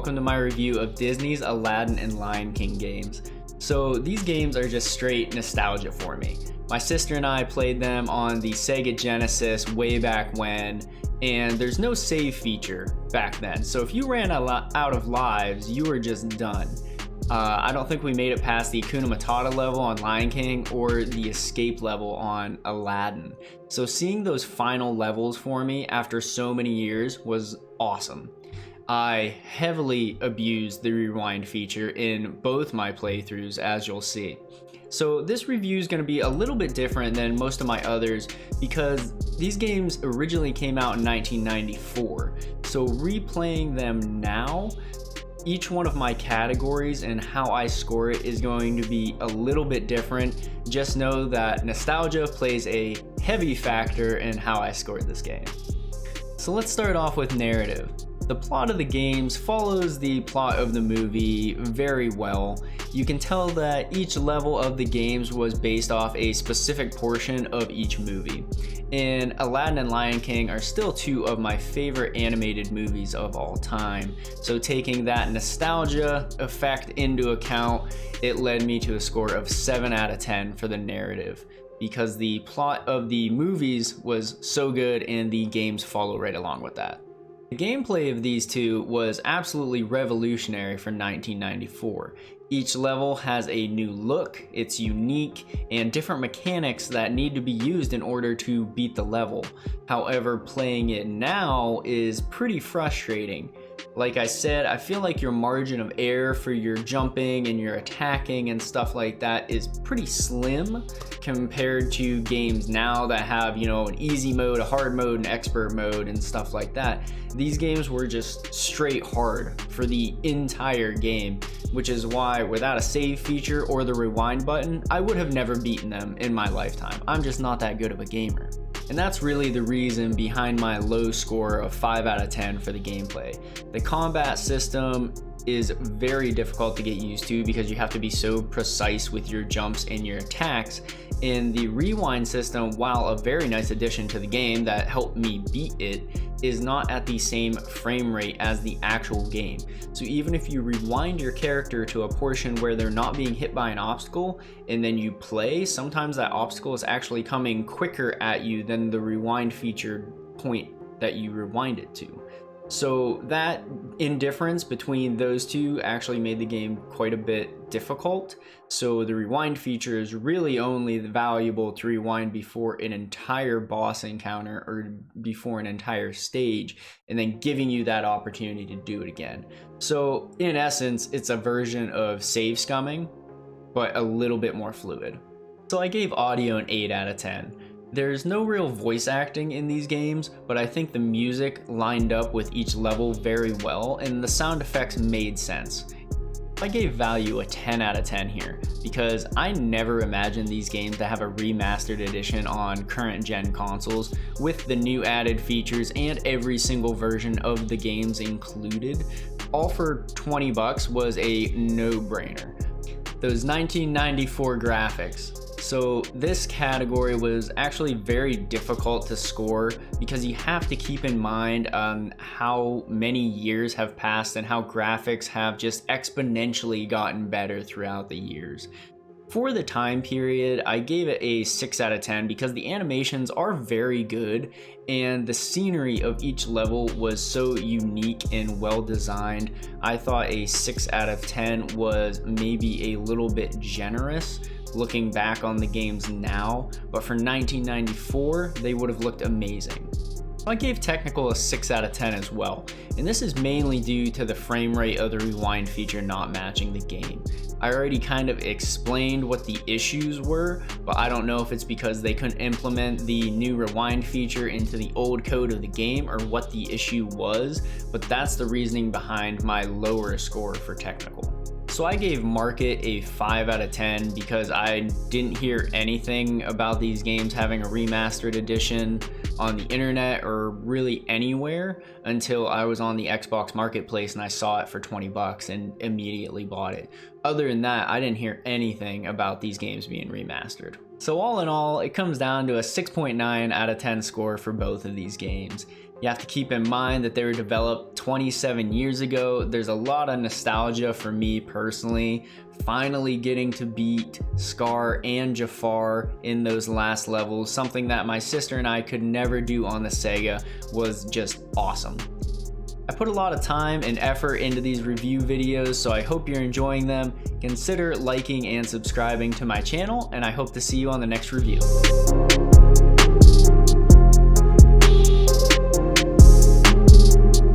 welcome to my review of Disney's Aladdin and Lion King games. So these games are just straight nostalgia for me. My sister and I played them on the Sega Genesis way back when, and there's no save feature back then. So if you ran out of lives, you were just done. I don't think we made it past the Hakuna Matata level on Lion King or the escape level on Aladdin. So seeing those final levels for me after so many years was awesome. I heavily abused the rewind feature in both my playthroughs, as you'll see. So this review is going to be a little bit different than most of my others because these games originally came out in 1994. So replaying them now, each one of my categories and how I score it is going to be a little bit different. Just know that nostalgia plays a heavy factor in how I scored this game. So let's start off with narrative. The plot of the games follows the plot of the movie very well. You can tell that each level of the games was based off a specific portion of each movie. And Aladdin and Lion King are still two of my favorite animated movies of all time. So taking that nostalgia effect into account, it led me to a score of 7 out of 10 for the narrative, because the plot of the movies was so good and the games follow right along with that. The gameplay of these two was absolutely revolutionary for 1994. Each level has a new look, it's unique, and different mechanics that need to be used in order to beat the level. However, playing it now is pretty frustrating. Like I said, I feel like your margin of error for your jumping and your attacking and stuff like that is pretty slim compared to games now that have, an easy mode, a hard mode, an expert mode, and stuff like that. These games were just straight hard for the entire game, which is why without a save feature or the rewind button, I would have never beaten them in my lifetime. I'm just not that good of a gamer. And that's really the reason behind my low score of 5 out of 10 for the gameplay. The combat system is very difficult to get used to because you have to be so precise with your jumps and your attacks. And the rewind system, while a very nice addition to the game that helped me beat it, is not at the same frame rate as the actual game. So even if you rewind your character to a portion where they're not being hit by an obstacle and then you play, sometimes that obstacle is actually coming quicker at you than the rewind feature point that you rewind it to. So that indifference between those two actually made the game quite a bit difficult. So the rewind feature is really only valuable to rewind before an entire boss encounter or before an entire stage, and then giving you that opportunity to do it again. So in essence, it's a version of save scumming, but a little bit more fluid. So I gave audio an 8 out of 10. There's no real voice acting in these games, but I think the music lined up with each level very well and the sound effects made sense. I gave value a 10 out of 10 here because I never imagined these games to have a remastered edition on current gen consoles with the new added features and every single version of the games included. All for $20 was a no-brainer. Those 1994 graphics. So this category was actually very difficult to score because you have to keep in mind how many years have passed and how graphics have just exponentially gotten better throughout the years. For the time period, I gave it a 6 out of 10 because the animations are very good and the scenery of each level was so unique and well designed. I thought a 6 out of 10 was maybe a little bit generous looking back on the games now, but for 1994, they would have looked amazing. I gave technical a 6 out of 10 as well, and this is mainly due to the frame rate of the rewind feature not matching the game. I already kind of explained what the issues were, but I don't know if it's because they couldn't implement the new rewind feature into the old code of the game or what the issue was, but that's the reasoning behind my lower score for technical. So I gave Market a 5 out of 10 because I didn't hear anything about these games having a remastered edition on the internet or really anywhere until I was on the Xbox Marketplace and I saw it for $20 and immediately bought it. Other than that, I didn't hear anything about these games being remastered. So all in all, it comes down to a 6.9 out of 10 score for both of these games. You have to keep in mind that they were developed 27 years ago. There's a lot of nostalgia for me personally. Finally getting to beat Scar and Jafar in those last levels, something that my sister and I could never do on the Sega, was just awesome. I put a lot of time and effort into these review videos, so I hope you're enjoying them. Consider liking and subscribing to my channel, and I hope to see you on the next review.